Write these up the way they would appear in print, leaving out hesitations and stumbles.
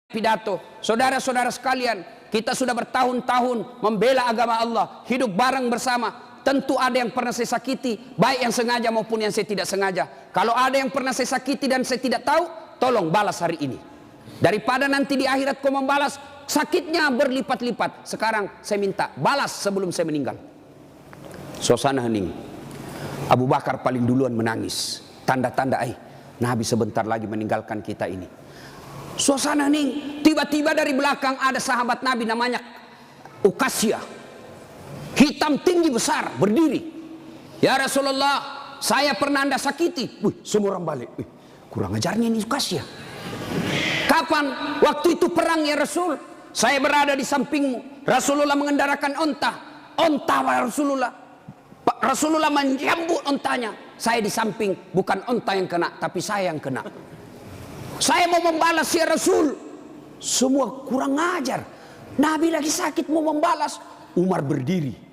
pidato, saudara-saudara sekalian, kita sudah bertahun-tahun membela agama Allah, hidup bareng bersama. Tentu ada yang pernah saya sakiti, baik yang sengaja maupun yang saya tidak sengaja. Kalau ada yang pernah saya sakiti dan saya tidak tahu, tolong balas hari ini. Daripada nanti di akhirat kau membalas, sakitnya berlipat-lipat. Sekarang saya minta balas sebelum saya meninggal. Suasana hening. Abu Bakar paling duluan menangis. Tanda-tanda Nabi sebentar lagi meninggalkan kita ini. Suasana hening. Tiba-tiba dari belakang ada sahabat Nabi namanya Uqasyah. Hitam tinggi besar berdiri. Ya Rasulullah, saya pernah Anda sakiti. Semua orang balik. Kurang ajarnya ini Uqasyah. Kapan? Waktu itu perang ya Rasul. Saya berada di sampingmu. Rasulullah mengendarakan onta. Onta Rasulullah. Rasulullah menyambut ontanya. Saya di samping, bukan onta yang kena, tapi saya yang kena. Saya mau membalas ya Rasul. Semua kurang ajar. Nabi lagi sakit mau membalas. Umar berdiri.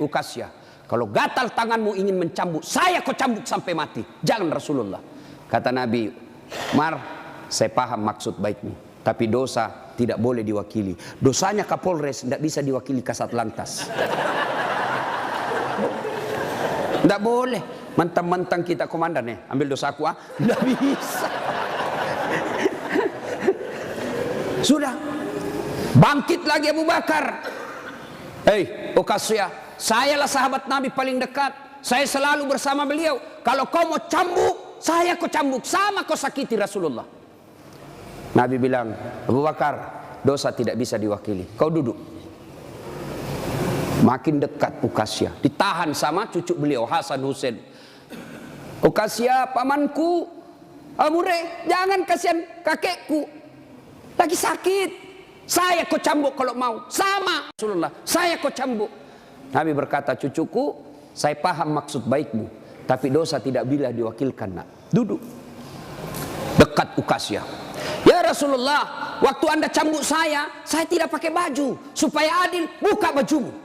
Uqasyah, kalau gatal tanganmu ingin mencambuk, saya kau cambuk sampai mati. Jangan Rasulullah. Kata Nabi, Mar, saya paham maksud baikmu, tapi dosa tidak boleh diwakili. Dosanya Kapolres tidak bisa diwakili Kasat Lantas. Tidak boleh. Mentang-mentang kita komandan ambil dosaku tidak bisa. Sudah bangkit lagi Abu Bakar. Uqasyah, sayalah sahabat Nabi paling dekat. Saya selalu bersama beliau. Kalau kau mau cambuk, saya kau cambuk. Sama kau sakiti Rasulullah. Nabi bilang, Abu Bakar, dosa tidak bisa diwakili. Kau duduk. Makin dekat Uqasyah, ditahan sama cucu beliau Hasan Husain. Uqasyah, pamanku, Amure, jangan kasihan kakekku, lagi sakit. Saya kau cambuk kalau mau. Sama Rasulullah, saya kau cambuk. Nabi berkata, cucuku, saya paham maksud baikmu, tapi dosa tidak bila diwakilkan. Nak, duduk dekat Uqasyah. Ya Rasulullah, waktu Anda cambuk saya tidak pakai baju. Supaya adil, buka bajumu.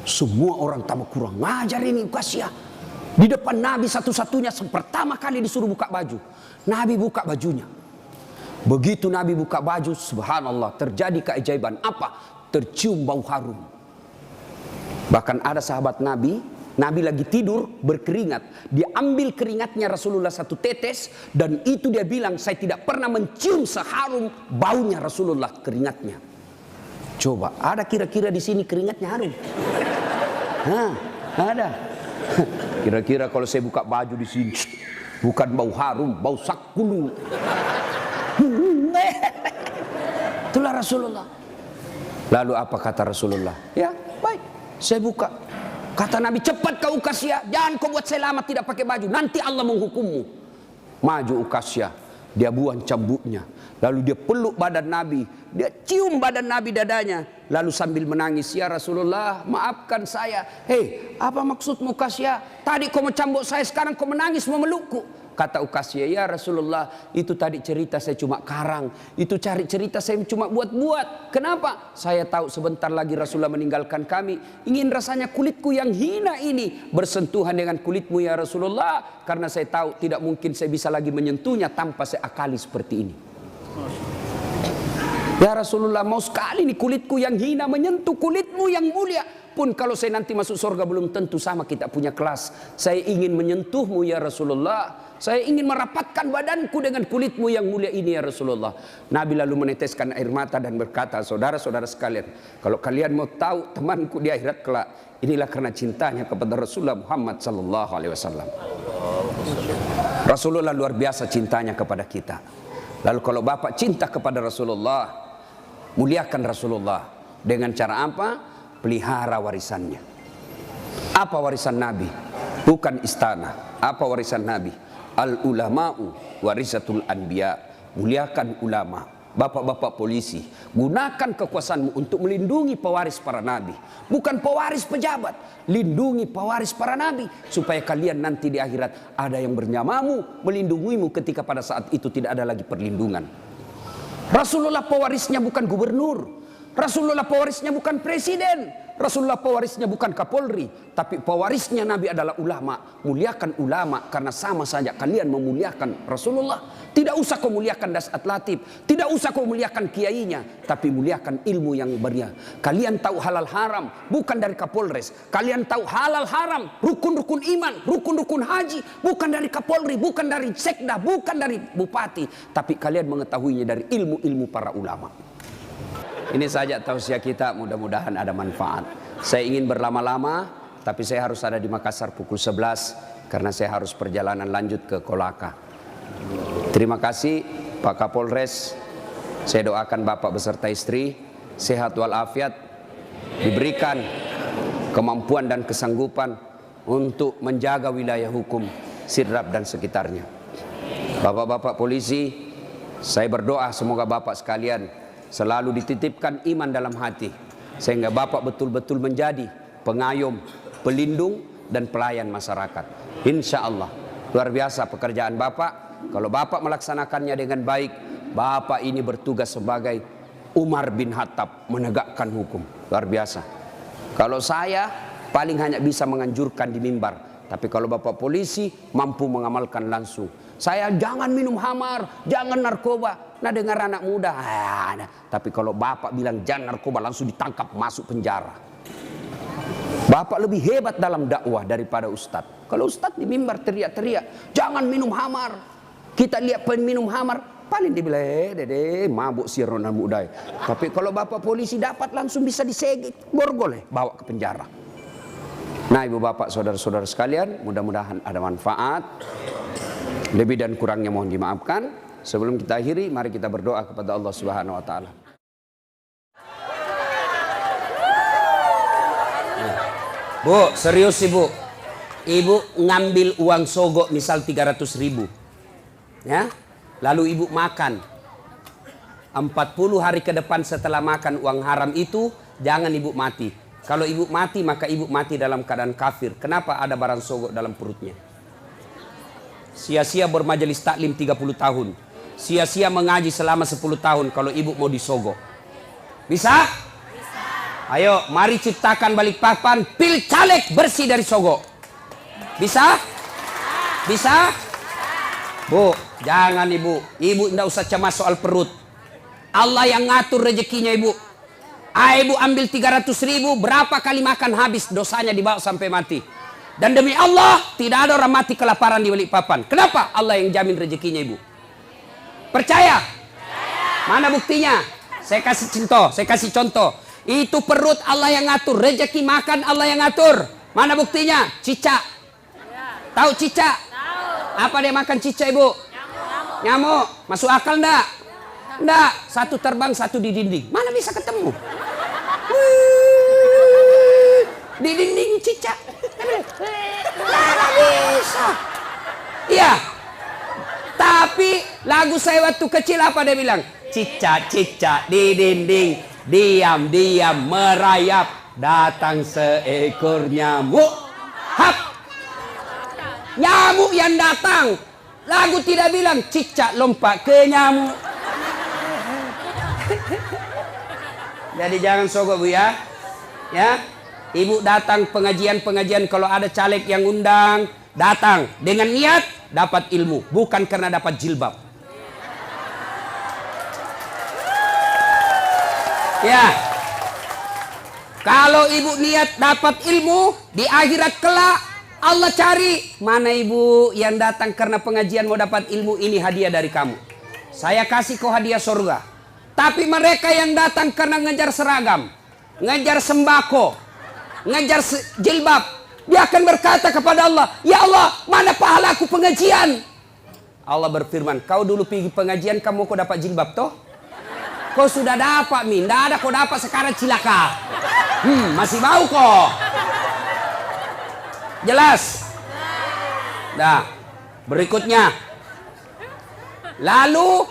Semua orang tambah kurang ngajar ini Uqasyah. Di depan Nabi satu-satunya pertama kali disuruh buka baju. Nabi buka bajunya. Begitu Nabi buka baju, subhanallah, terjadi keajaiban. Apa? Tercium bau harum. Bahkan ada sahabat Nabi, Nabi lagi tidur berkeringat. Dia ambil keringatnya Rasulullah satu tetes, dan itu dia bilang, saya tidak pernah mencium seharum baunya Rasulullah keringatnya. Coba, ada kira-kira di sini keringatnya harum? Ada. Kira-kira kalau saya buka baju di sini, bukan bau harum, bau sakulu. Itulah Rasulullah. Lalu apa kata Rasulullah? Ya baik, saya buka. Kata Nabi, cepat kau Uqasyah, jangan kau buat saya lama tidak pakai baju, nanti Allah menghukummu. Maju Uqasyah, dia buang cambuknya, lalu dia peluk badan Nabi, dia cium badan Nabi dadanya, lalu sambil menangis, ya Rasulullah, maafkan saya. Apa maksudmu Uqasyah? Tadi kau mencambuk saya, sekarang kau menangis memelukku. Kata Uqasyah, ya Rasulullah, itu tadi cerita saya cuma karang, itu cari cerita saya cuma buat-buat. Kenapa? Saya tahu sebentar lagi Rasulullah meninggalkan kami. Ingin rasanya kulitku yang hina ini bersentuhan dengan kulitmu ya Rasulullah. Karena saya tahu tidak mungkin saya bisa lagi menyentuhnya tanpa saya akali seperti ini. Ya Rasulullah, mau sekali nih kulitku yang hina menyentuh kulitmu yang mulia. Pun kalau saya nanti masuk surga belum tentu sama kita punya kelas. Saya ingin menyentuhmu ya Rasulullah. Saya ingin merapatkan badanku dengan kulitmu yang mulia ini ya Rasulullah. Nabi lalu meneteskan air mata dan berkata, saudara-saudara sekalian, kalau kalian mau tahu temanku di akhirat kelak, inilah karena cintanya kepada Rasulullah Muhammad sallallahu alaihi wasallam. Rasulullah luar biasa cintanya kepada kita. Lalu kalau Bapak cinta kepada Rasulullah, muliakan Rasulullah dengan cara apa? Pelihara warisannya. Apa warisan Nabi? Bukan istana. Apa warisan Nabi? Al-ulama'u warisatul anbiya. Muliakan ulama. Bapak-bapak polisi, gunakan kekuasaanmu untuk melindungi pewaris para nabi. Bukan pewaris pejabat. Lindungi pewaris para nabi. Supaya kalian nanti di akhirat ada yang bernamamu, melindungimu ketika pada saat itu tidak ada lagi perlindungan. Rasulullah pewarisnya bukan gubernur. Rasulullah pewarisnya bukan presiden. Rasulullah pewarisnya bukan Kapolri, tapi pewarisnya Nabi adalah ulama. Muliakan ulama karena sama saja kalian memuliakan Rasulullah. Tidak usah kau muliakan Dasat Latif, tidak usah kau muliakan kiainya, tapi muliakan ilmu yang beria. Kalian tahu halal haram bukan dari Kapolres. Kalian tahu halal haram, rukun-rukun iman, rukun-rukun haji bukan dari Kapolri, bukan dari sekda, bukan dari bupati, tapi kalian mengetahuinya dari ilmu-ilmu para ulama. Ini saja tausiah kita, mudah-mudahan ada manfaat. Saya ingin berlama-lama, tapi saya harus ada di Makassar pukul 11 karena saya harus perjalanan lanjut ke Kolaka. Terima kasih Pak Kapolres. Saya doakan Bapak beserta istri sehat walafiat, diberikan kemampuan dan kesanggupan untuk menjaga wilayah hukum Sidrap dan sekitarnya. Bapak-bapak polisi, saya berdoa semoga Bapak sekalian selalu dititipkan iman dalam hati, sehingga Bapak betul-betul menjadi pengayom, pelindung, dan pelayan masyarakat. Insya Allah, luar biasa pekerjaan Bapak. Kalau Bapak melaksanakannya dengan baik, Bapak ini bertugas sebagai Umar bin Khattab, menegakkan hukum. Luar biasa. Kalau saya paling hanya bisa menganjurkan di mimbar, tapi kalau Bapak polisi mampu mengamalkan langsung. Saya jangan minum khamar, jangan narkoba. Nah, dengar anak muda, tapi kalau Bapak bilang jangan narkoba, langsung ditangkap masuk penjara. Bapak lebih hebat dalam dakwah daripada ustadz. Kalau ustadz di mimbar teriak-teriak, jangan minum khamar. Kita lihat peminum khamar, paling dibilang, dede, mabuk si Ronald Mudai. Tapi kalau Bapak polisi dapat langsung bisa disegit, borgol, bawa ke penjara. Nah, ibu bapak, saudara-saudara sekalian, mudah-mudahan ada manfaat. Lebih dan kurangnya mohon dimaafkan. Sebelum kita akhiri, mari kita berdoa kepada Allah Subhanahu wa taala. Bu, serius Ibu. Ibu ngambil uang sogok misal 300.000. Ya. Lalu Ibu makan. 40 hari ke depan setelah makan uang haram itu, jangan Ibu mati. Kalau Ibu mati, maka Ibu mati dalam keadaan kafir. Kenapa ada barang sogok dalam perutnya? Sia-sia bermajelis taklim 30 tahun. Sia-sia mengaji selama 10 tahun kalau Ibu mau disogok. Bisa? Ayo, mari ciptakan Balikpapan pil caleg bersih dari sogok. Bisa? Bisa? Bu, jangan Ibu. Ibu tidak usah cemas soal perut. Allah yang ngatur rezekinya Ibu. Ibu ambil 300.000, berapa kali makan habis, dosanya dibawa sampai mati. Dan demi Allah, tidak ada orang mati kelaparan di Balikpapan. Kenapa? Allah yang jamin rezekinya Ibu. Percaya? Mana buktinya? Saya kasih contoh. Itu perut Allah yang ngatur, rezeki makan Allah yang ngatur. Mana buktinya? Cicak. Tahu cicak? Apa dia makan cicak Ibu? Nyamuk. Masuk akal enggak? Enggak. Satu terbang, satu di dinding. Mana bisa ketemu? Di dinding cicak. Mana bisa? Iya. Tapi lagu saya waktu kecil apa dia bilang? Cicak-cicak di dinding, diam-diam merayap, datang seekor nyamuk. Hap! Nyamuk yang datang. Lagu tidak bilang cicak lompat ke nyamuk. Jadi jangan sogok Bu ya. Ya. Ibu datang pengajian-pengajian, kalau ada caleg yang undang, datang dengan niat dapat ilmu, bukan karena dapat jilbab. Ya. Kalau Ibu niat dapat ilmu, di akhirat kelak Allah cari, mana Ibu yang datang karena pengajian mau dapat ilmu, ini hadiah dari kamu. Saya kasih kau hadiah surga. Tapi mereka yang datang karena ngejar seragam, ngejar sembako, ngejar jilbab, dia akan berkata kepada Allah, ya Allah, mana pahalaku pengajian? Allah berfirman, kau dulu pergi pengajian, kamu kau dapat jilbab toh? Kau sudah dapat min, tidak ada kau dapat sekarang cilaka. Masih mau kok? Jelas? Nah, berikutnya. Lalu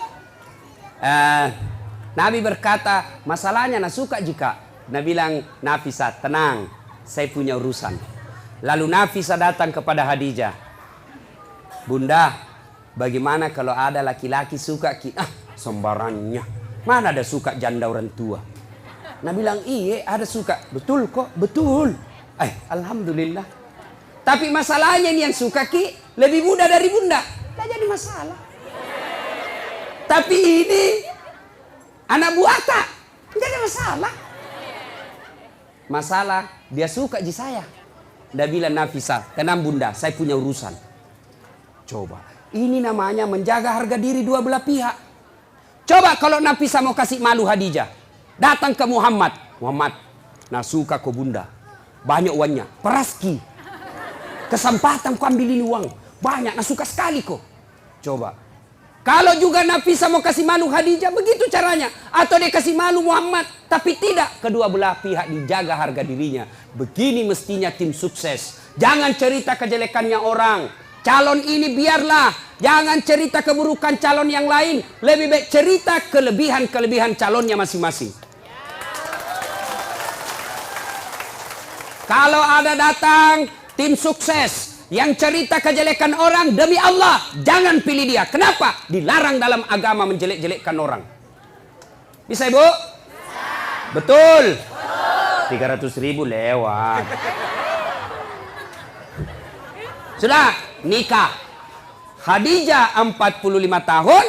Nabi berkata, masalahnya nak suka jika. Nabi bilang, Nafisah tenang, saya punya urusan. Lalu Nafisah datang kepada Khadijah. Bunda, bagaimana kalau ada laki-laki suka sembarannya. Mana ada suka janda orang tua. Nabi bilang, iya ada suka. Betul kok, betul. Alhamdulillah. Tapi masalahnya nih yang suka Ki lebih muda dari bunda. Tidak jadi masalah. Tapi ini anak buah tak. Tidak ada masalah. Masalah dia suka di saya. Dia bilang, Nafisa, tenang bunda, saya punya urusan. Coba. Ini namanya menjaga harga diri dua belah pihak. Coba kalau Nafisa mau kasih malu Khadijah. Datang ke Muhammad. Muhammad, nah suka kok bunda. Banyak uangnya. Peraski. Kesempatan ku ambil ini uang. Banyak, nah suka sekali kok. Coba. Kalau juga Nafisa mau kasih malu Khadijah, begitu caranya. Atau dia kasih malu Muhammad. Tapi tidak. Kedua belah pihak dijaga harga dirinya. Begini mestinya tim sukses. Jangan cerita kejelekannya orang. Calon ini biarlah. Jangan cerita keburukan calon yang lain. Lebih baik cerita kelebihan-kelebihan calonnya masing-masing. Kalau ada datang tim sukses yang cerita kejelekan orang, demi Allah jangan pilih dia. Kenapa? Dilarang dalam agama menjelek-jelekkan orang. Bisa Ibu? Betul? 300.000 lewat. Sudah nikah. Khadijah 45 tahun,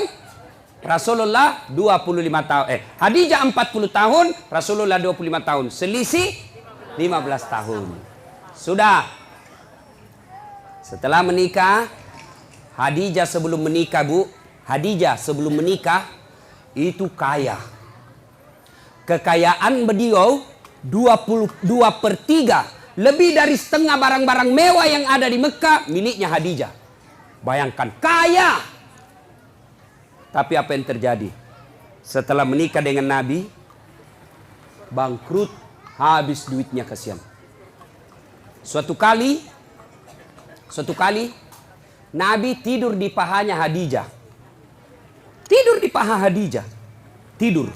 Rasulullah 25 tahun. Khadijah 40 tahun, Rasulullah 25 tahun. Selisih 15 tahun. Sudah. Setelah menikah, Khadijah sebelum menikah Bu, Khadijah sebelum menikah itu kaya. Kekayaan beliau 22/3, lebih dari setengah barang-barang mewah yang ada di Mekah miliknya Khadijah. Bayangkan, kaya. Tapi apa yang terjadi? Setelah menikah dengan Nabi, bangkrut, habis duitnya kasihan. Suatu kali Nabi tidur di pahanya Khadijah. Tidur di paha Khadijah. Tidur.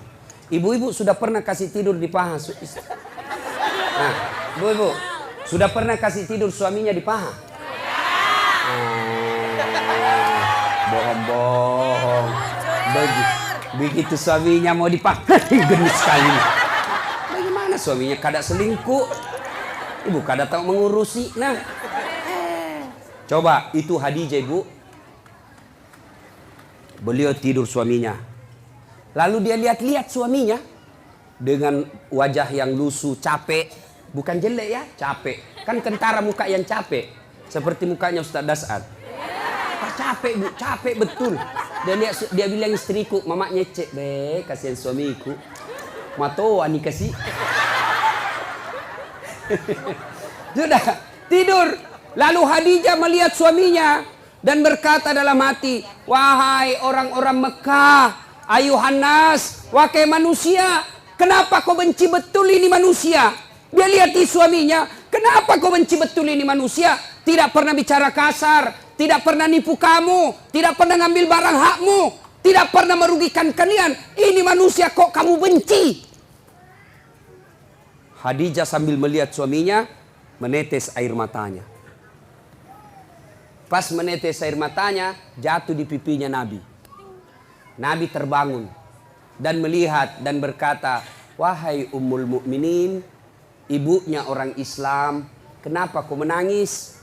Ibu-ibu sudah pernah kasih tidur di paha? Nah, ibu-ibu sudah pernah kasih tidur suaminya di paha? Bohong-bohong. Begitu suaminya mau dipaha, genis sekali. Bagaimana suaminya kada selingkuh? Ibu kada tahu mengurusi. Nah, coba itu Khadijah Ibu. Beliau tidur suaminya. Lalu dia lihat-lihat suaminya dengan wajah yang lusuh, capek. Bukan jelek ya, capek. Kan kentara muka yang capek. Seperti mukanya Ustaz Dasar. Capek Bu, capek betul. Dia bilang istriku, mama nyecek, be, kasihan suamiku. Matoa nih kasih. Sudah tidur. Lalu Khadijah melihat suaminya dan berkata dalam hati, wahai orang-orang Mekah, ayuhan nas, wahai manusia, kenapa kau benci betul ini manusia? Dia lihat di suaminya, kenapa kau benci betul ini manusia? Tidak pernah bicara kasar, tidak pernah nipu kamu, tidak pernah ngambil barang hakmu, tidak pernah merugikan kalian. Ini manusia kok kamu benci? Khadijah sambil melihat suaminya, menetes air matanya. Pas menetes air matanya, jatuh di pipinya Nabi. Nabi terbangun dan melihat dan berkata, wahai Ummul Mukminin, ibunya orang Islam, kenapa kau menangis?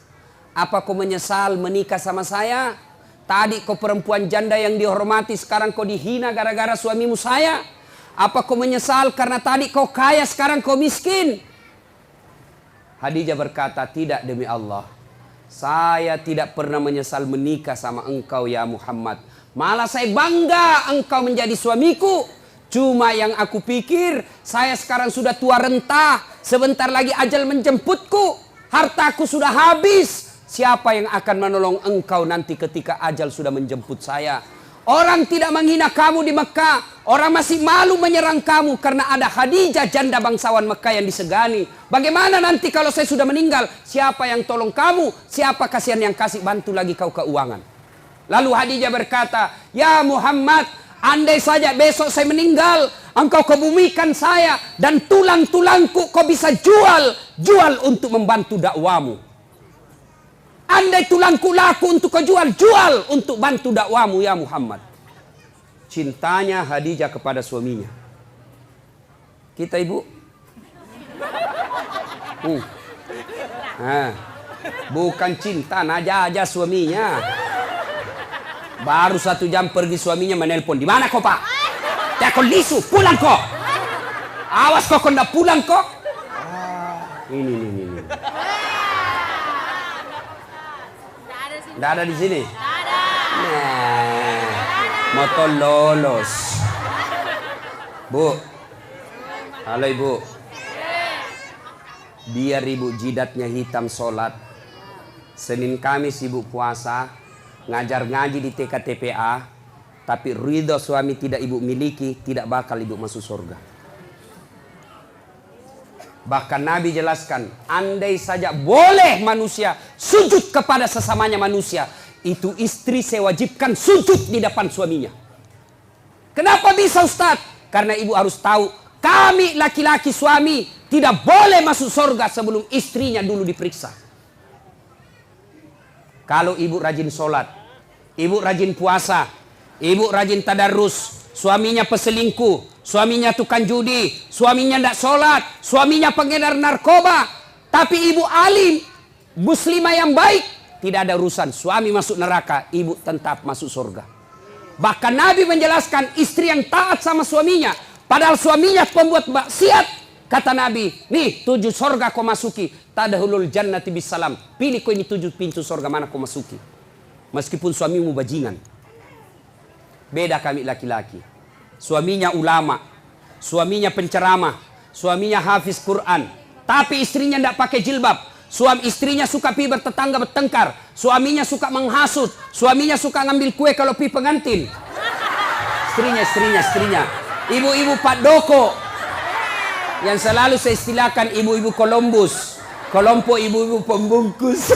Apa kau menyesal menikah sama saya? Tadi kau perempuan janda yang dihormati, sekarang kau dihina gara-gara suamimu saya. Apa kau menyesal karena tadi kau kaya, sekarang kau miskin? Khadijah berkata, tidak demi Allah. Saya tidak pernah menyesal menikah sama engkau ya Muhammad. Malah saya bangga engkau menjadi suamiku. Cuma yang aku pikir, saya sekarang sudah tua renta. Sebentar lagi ajal menjemputku. Hartaku sudah habis. Siapa yang akan menolong engkau nanti ketika ajal sudah menjemput saya? Orang tidak menghina kamu di Mekah. Orang masih malu menyerang kamu karena ada Khadijah janda bangsawan Mekah yang disegani. Bagaimana nanti kalau saya sudah meninggal? Siapa yang tolong kamu? Siapa kasihan yang kasih bantu lagi kau keuangan? Lalu Khadijah berkata, ya Muhammad, andai saja besok saya meninggal, engkau kebumikan saya dan tulang-tulangku kau bisa jual untuk membantu dakwamu. Andai tulangku laku untuk kau jual untuk bantu dakwamu ya Muhammad. Cintanya Khadijah kepada suaminya. Kita ibu. Nah, bukan cinta, aja suaminya. Baru 1 jam pergi suaminya menelpon. Di mana kau pak? Ya kau lisu, pulang kok. Awas kok ndak pulang kok. Ini. Nggak ada di sini. Nah, motor lolos. Bu, halo ibu. Biar ibu jidatnya hitam sholat. Senin Kamis ibu puasa, ngajar ngaji di TKTPA, tapi ridho suami tidak ibu miliki, tidak bakal ibu masuk surga. Bahkan Nabi jelaskan, andai saja boleh manusia sujud kepada sesamanya manusia, itu istri saya wajibkan sujud di depan suaminya. Kenapa bisa Ustaz? Karena ibu harus tahu, kami laki-laki suami tidak boleh masuk surga sebelum istrinya dulu diperiksa. Kalau ibu rajin sholat, ibu rajin puasa, ibu rajin tadarus, suaminya peselingkuh, suaminya tukang judi, suaminya tidak sholat, suaminya pengedar narkoba, tapi ibu alim, muslimah yang baik, tidak ada urusan. Suami masuk neraka, ibu tetap masuk surga. Bahkan Nabi menjelaskan istri yang taat sama suaminya, padahal suaminya pembuat maksiat, kata Nabi, nih 7 surga kau masuki, tadkhulul jannati bisalam. Pilih kau ini 7 pintu surga mana kau masuki. Meskipun suamimu bajingan. Beda kami laki-laki. Suaminya ulama, suaminya penceramah, suaminya hafiz Quran, tapi istrinya tidak pakai jilbab. Suami istrinya suka pi bertetangga bertengkar, suaminya suka menghasut, suaminya suka ngambil kue kalau pi pengantin. Istrinya. Ibu-ibu Pak Doko, yang selalu saya istilahkan ibu-ibu Columbus, kelompok ibu-ibu pembungkus.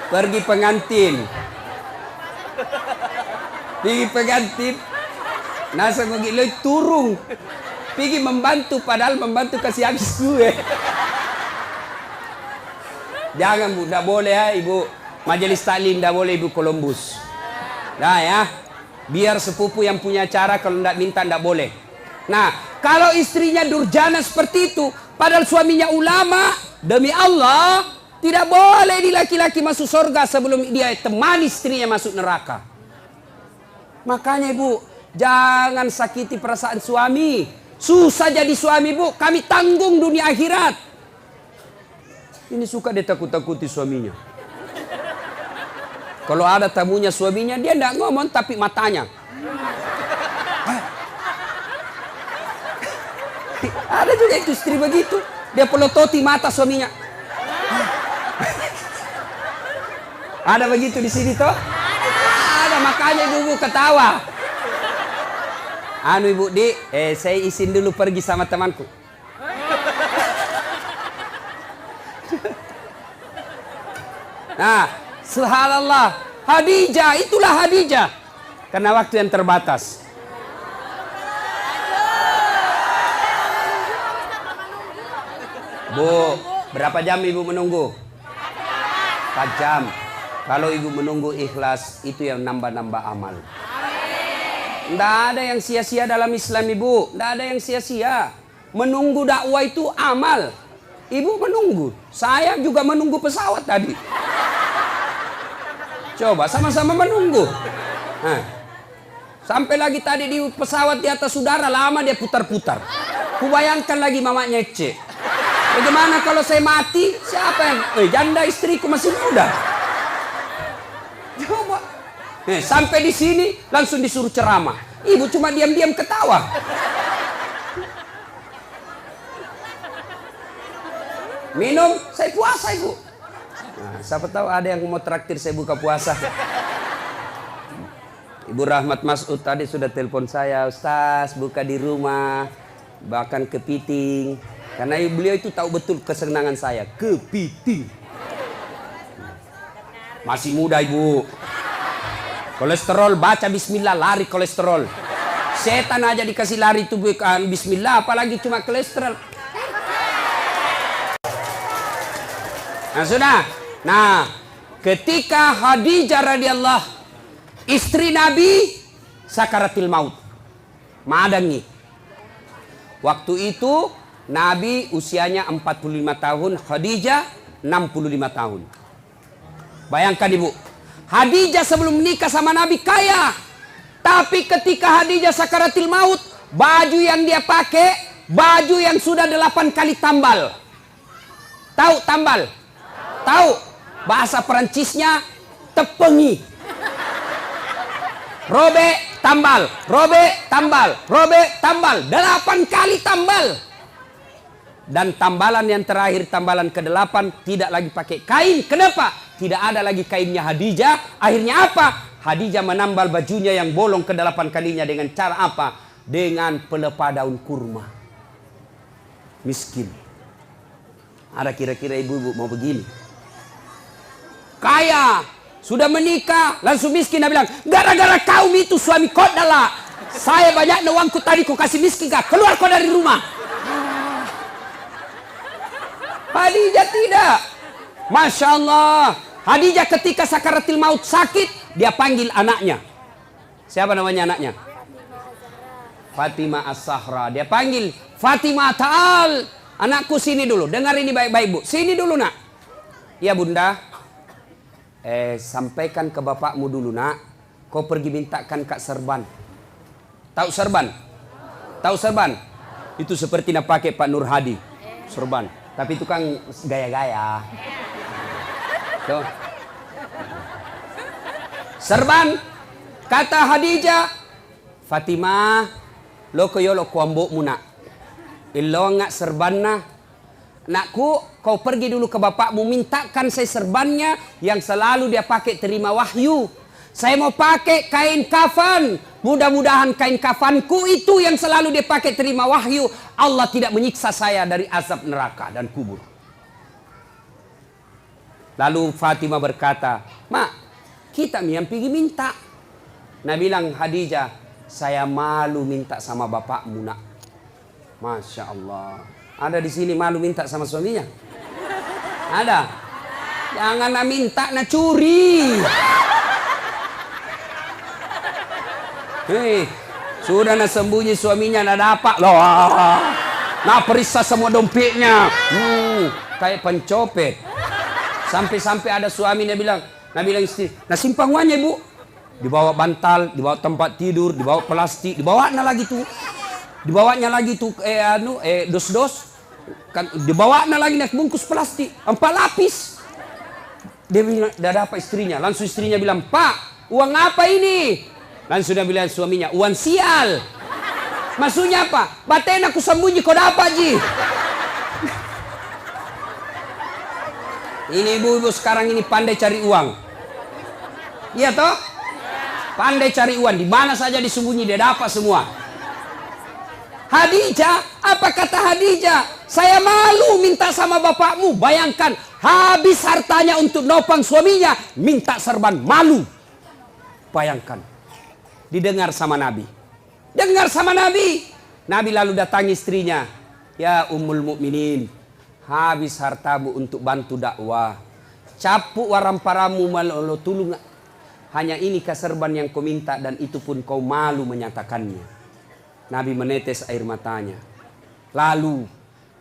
Pergi pengantin, nasa ngogiloi turung, pergi membantu padahal membantu kasih habis kue. Jangan bu, tidak boleh ya ibu majelis taklim, tidak boleh ibu Columbus. Nah ya, biar sepupu yang punya acara kalau tidak minta tidak boleh. Nah, kalau istrinya durjana seperti itu, padahal suaminya ulama, demi Allah, tidak boleh di laki-laki masuk surga sebelum dia temani istrinya masuk neraka. Makanya ibu, jangan sakiti perasaan suami. Susah jadi suami bu, kami tanggung dunia akhirat. Ini suka dia takut-takuti suaminya. Kalau ada tamunya suaminya, dia tidak ngomong tapi matanya. Ada juga itu istri begitu. Dia pelototi mata suaminya. Ada begitu di sini toh? Ada, makanya ibu ketawa. Anu ibu di, saya izin dulu pergi sama temanku. Nah, subhanallah, Hadijah, itulah Hadijah. Karena waktu yang terbatas. Bu, berapa jam ibu menunggu? 4 jam. Kalau ibu menunggu ikhlas, itu yang nambah-nambah amal. Tidak ada yang sia-sia dalam Islam ibu. Tidak ada yang sia-sia. Menunggu dakwah itu amal. Ibu menunggu. Saya juga menunggu pesawat tadi. Coba sama-sama menunggu. Nah, sampai lagi tadi di pesawat di atas udara, lama dia putar-putar. Kubayangkan lagi mamanya cek. Bagaimana kalau saya mati? Siapa yang? Janda istriku masih muda. Coba. Sampai di sini langsung disuruh ceramah. Ibu cuma diam-diam ketawa. Minum, saya puasa ibu. Nah, siapa tahu ada yang mau traktir saya buka puasa. Ibu Rahmat Mas'ud tadi sudah telepon saya, Ustaz buka di rumah, bahkan kepiting. Karena beliau itu tahu betul kesenangan saya, kepiting. Masih muda ibu. Kolesterol, baca bismillah, lari kolesterol. Setan aja dikasih lari itu bukan bismillah, apalagi cuma kolesterol. Nah sudah. Nah, ketika Khadijah radhiyallahu istri Nabi sakaratil maut, madangi. Waktu itu Nabi usianya 45 tahun, Khadijah 65 tahun. Bayangkan ibu, Khadijah sebelum menikah sama Nabi kaya. Tapi ketika Khadijah sakaratil maut, baju yang dia pakai, baju yang sudah 8 kali tambal. Tahu tambal? Tahu? Bahasa Perancisnya tepengi. Robe tambal, robe tambal, robe tambal. 8 kali tambal. Dan tambalan yang terakhir, tambalan ke-8, tidak lagi pakai kain. Kenapa? Tidak ada lagi kainnya Khadijah. Akhirnya apa? Khadijah menambal bajunya yang bolong ke-8 kalinya dengan cara apa? Dengan pelepah daun kurma. Miskin. Ada kira-kira ibu-ibu mau begini? Kaya, sudah menikah, langsung miskin. Dia bilang, gara-gara kaum itu suami kau adalah. Saya banyak uangku tadi kau kasih miskin kah? Keluar kau dari rumah. Khadijah tidak. Masya Allah. Khadijah ketika sakaratil maut sakit, dia panggil anaknya. Siapa namanya anaknya? Fatimah As-Zahra. Dia panggil, Fatimah ta'al. Anakku sini dulu. Dengar ini baik-baik bu. Sini dulu nak. Ya bunda. Sampaikan ke bapakmu dulu nak. Kau pergi mintakan Kak Serban. Tahu Serban? Tahu Serban? Itu seperti nak pakai Pak Nur Hadi. Serban. Tapi itu kan gaya-gaya. Tuh. Serban. Kata Khadijah, Fatimah, lo koyo lo kuambok muna. Ilo ngak serbanna. Nakku, kau pergi dulu ke bapakmu, mintakan saya serbannya yang selalu dia pakai terima wahyu. Saya mau pakai kain kafan. Mudah-mudahan kain kafanku itu yang selalu dia pakai terima wahyu. Allah tidak menyiksa saya dari azab neraka dan kubur. Lalu Fatimah berkata, Mak, kita yang pergi minta. Nah bilang Khadijah, saya malu minta sama bapakmu nak. Masya Allah. Ada di sini malu minta sama suaminya? Ada? Jangan nak minta, nak curi. Hei, sudah nak sembunyi suaminya nak dapat loh. Nak periksa semua dompetnya. Kayak pencopet. Sampai-sampai ada suami dia bilang, istri, nah simpang uangnya ibu. Dibawa bantal, dibawa tempat tidur, dibawa plastik, dibawanya lagi tuh. Dibawanya lagi tuh dos-dos. Kan dibawanya lagi nak bungkus plastik, 4 lapis. Dia bilang, dah dapat istrinya. Langsung istrinya bilang, Pak, uang apa ini? Langsung dia bilang suaminya, uang sial. Maksudnya apa? Baten aku sembunyi kau dapat ji. Ini ibu-ibu sekarang ini pandai cari uang. Iya toh? Pandai cari uang. Di mana saja disembunyi dia dapat semua. Khadijah, apa kata Khadijah? Saya malu minta sama bapakmu. Bayangkan, habis hartanya untuk nopang suaminya, minta serban, malu. Bayangkan. Didengar sama Nabi. Dengar sama Nabi. Nabi lalu datangi istrinya. Ya Ummul Mukminin, habis hartamu untuk bantu dakwah. Capuk waramparamu malolo tulung. Hanya ini kaserban yang kau minta dan itu pun kau malu menyatakannya. Nabi menetes air matanya. Lalu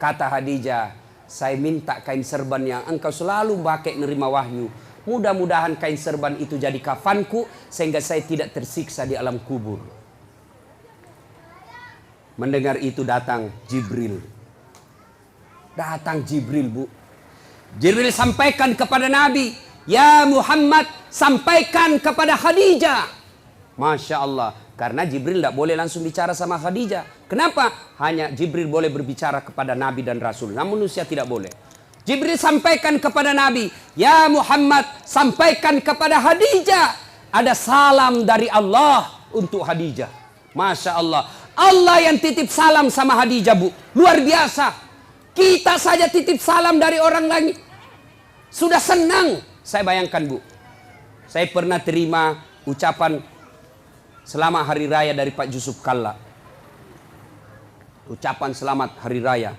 kata Khadijah, saya minta kain serban yang engkau selalu pakai nerima wahyu. Mudah-mudahan kain serban itu jadi kafanku sehingga saya tidak tersiksa di alam kubur. Mendengar itu datang Jibril. Datang Jibril bu. Jibril sampaikan kepada Nabi, ya Muhammad, sampaikan kepada Khadijah. Masya Allah. Karena Jibril tidak boleh langsung bicara sama Khadijah. Kenapa? Hanya Jibril boleh berbicara kepada Nabi dan Rasul. Namun manusia tidak boleh. Jibril sampaikan kepada Nabi, ya Muhammad, sampaikan kepada Khadijah. Ada salam dari Allah untuk Khadijah. Masya Allah. Allah yang titip salam sama Khadijah bu. Luar biasa. Kita saja titip salam dari orang lain. Sudah senang. Saya bayangkan bu. Saya pernah terima ucapan selamat hari raya dari Pak Yusuf Kalla. Ucapan selamat hari raya.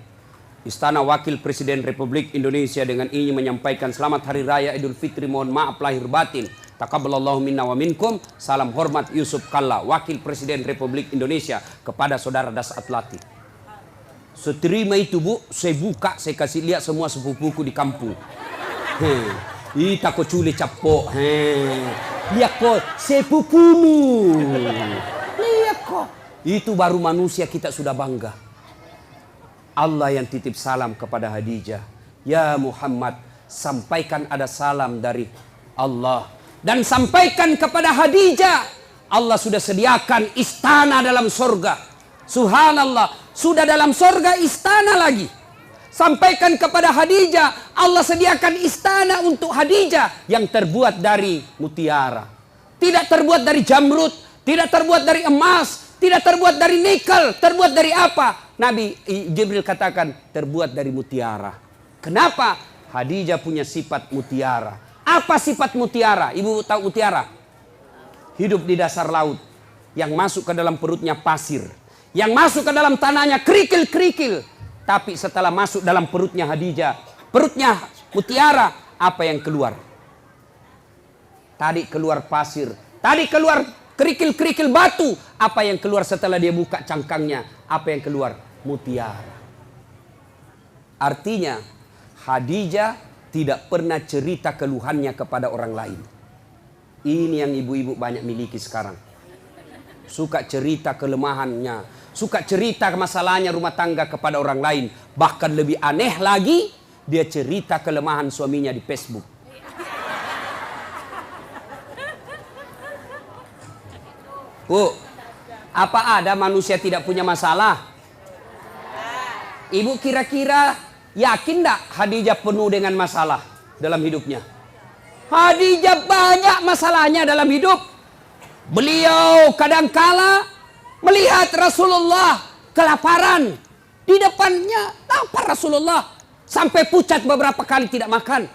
Istana Wakil Presiden Republik Indonesia dengan ingin menyampaikan selamat Hari Raya Idul Fitri, mohon maaf lahir batin. Taqabbalallahu minna wa minkum. Salam hormat Yusuf Kalla, Wakil Presiden Republik Indonesia, kepada saudara Das Atlati. Seterima itu Bu, saya buka, saya kasih lihat semua sepupuku di kampung. Ita ko cule capok. Lihat kok sepupumu. Lihat kok. Itu baru manusia kita sudah bangga. Allah yang titip salam kepada Khadijah. Ya Muhammad, sampaikan ada salam dari Allah. Dan sampaikan kepada Khadijah, Allah sudah sediakan istana dalam surga. Subhanallah, sudah dalam surga istana lagi. Sampaikan kepada Khadijah, Allah sediakan istana untuk Khadijah yang terbuat dari mutiara. Tidak terbuat dari jamrud, tidak terbuat dari emas, tidak terbuat dari nikel. Terbuat dari apa? Nabi Jibril katakan terbuat dari mutiara. Kenapa? Khadijah punya sifat mutiara. Apa sifat mutiara? Ibu tahu mutiara? Hidup di dasar laut. Yang masuk ke dalam perutnya pasir. Yang masuk ke dalam tanahnya kerikil-kerikil. Tapi setelah masuk dalam perutnya Khadijah, perutnya mutiara, apa yang keluar? Tadi keluar pasir. Tadi keluar kerikil-kerikil batu. Apa yang keluar setelah dia buka cangkangnya? Apa yang keluar? Mutiara. Artinya Khadijah tidak pernah cerita keluhannya kepada orang lain. Ini yang ibu-ibu banyak miliki sekarang. Suka cerita kelemahannya, suka cerita masalahnya rumah tangga kepada orang lain. Bahkan lebih aneh lagi, dia cerita kelemahan suaminya di Facebook. Bu, apa ada manusia tidak punya masalah? Ibu kira-kira yakin enggak Khadijah penuh dengan masalah dalam hidupnya? Khadijah banyak masalahnya dalam hidup. Beliau kadangkala melihat Rasulullah kelaparan. Di depannya lapar Rasulullah. Sampai pucat beberapa kali tidak makan.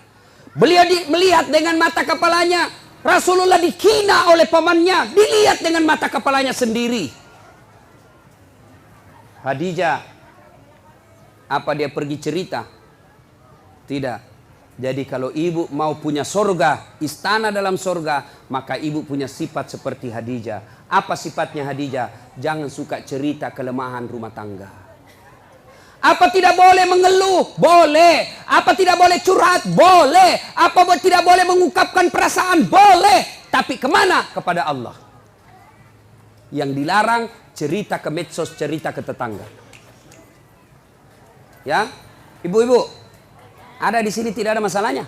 Beliau melihat dengan mata kepalanya. Rasulullah dihina oleh pamannya. Dilihat dengan mata kepalanya sendiri. Khadijah, apa dia pergi cerita? Tidak. Jadi kalau ibu mau punya surga, istana dalam surga, maka ibu punya sifat seperti Khadijah. Apa sifatnya Khadijah? Jangan suka cerita kelemahan rumah tangga. Apa tidak boleh mengeluh? Boleh. Apa tidak boleh curhat? Boleh. Apa tidak boleh mengungkapkan perasaan? Boleh. Tapi kemana? Kepada Allah. Yang dilarang cerita ke medsos, cerita ke tetangga. Ya, ibu-ibu, ada di sini tidak ada masalahnya?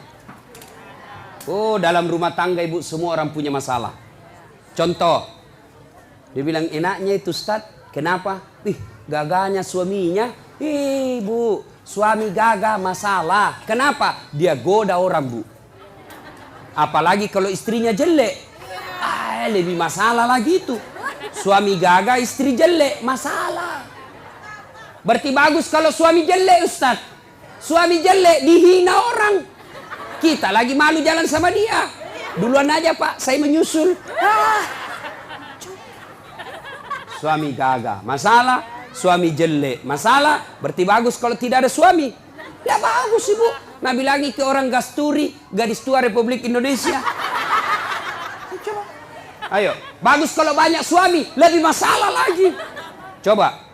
Oh, dalam rumah tangga ibu semua orang punya masalah. Contoh, dia bilang enaknya itu Ustaz, kenapa? Gagahnya suaminya. Ibu, suami gagah masalah. Kenapa? Dia goda orang, Bu. Apalagi kalau istrinya jelek. Lebih masalah lagi itu. Suami gagah, istri jelek, masalah. Berarti bagus kalau suami jelek, Ustaz. Suami jelek dihina orang. Kita lagi malu jalan sama dia. Duluan aja Pak, saya menyusul. Suami gagah, masalah. Suami jelek, masalah. Berarti bagus kalau tidak ada suami. Ya bagus Ibu. Nabi lagi ke orang Gasturi, gadis tua Republik Indonesia. Coba. Ayo, bagus kalau banyak suami. Lebih masalah lagi. Coba.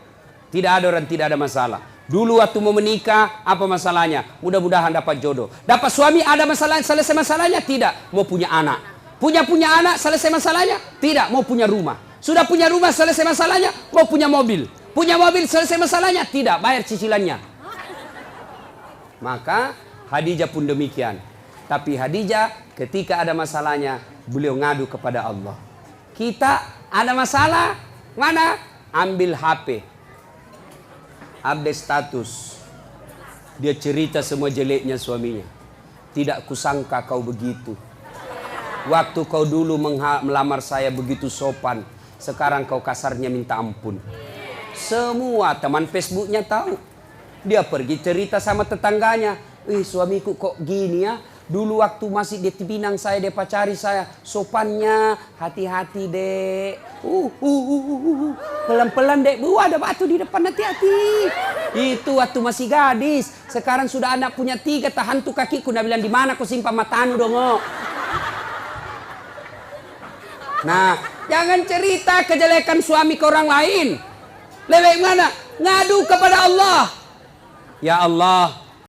Tidak ada orang tidak ada masalah. Dulu waktu mau menikah, apa masalahnya? Mudah-mudahan dapat jodoh. Dapat suami, ada masalah, selesai masalahnya? Tidak. Mau punya anak. Punya anak, selesai masalahnya? Tidak. Mau punya rumah. Sudah punya rumah, selesai masalahnya? Mau punya mobil. Punya mobil, selesai masalahnya? Tidak. Bayar cicilannya. Maka Khadijah pun demikian. Tapi Khadijah ketika ada masalahnya, beliau ngadu kepada Allah. Kita ada masalah, mana? Ambil HP. Update status. Dia cerita semua jeleknya suaminya. Tidak kusangka kau begitu. Waktu kau dulu melamar saya begitu sopan. Sekarang kau kasarnya minta ampun. Semua teman Facebooknya tahu. Dia pergi cerita sama tetangganya. Suamiku kok gini ya. Dulu waktu masih di Pinang saya, dia pacari saya. Sopannya, hati-hati dek. Pelan-pelan dek. Ada batu di depan, hati-hati. Itu waktu masih gadis. Sekarang sudah anak punya 3, tahan tuh kakiku. Nah bilang, di mana kau simpan matamu dong? Nah, jangan cerita kejelekan suami ke orang lain. Lebih mana? Ngadu kepada Allah. Ya Allah,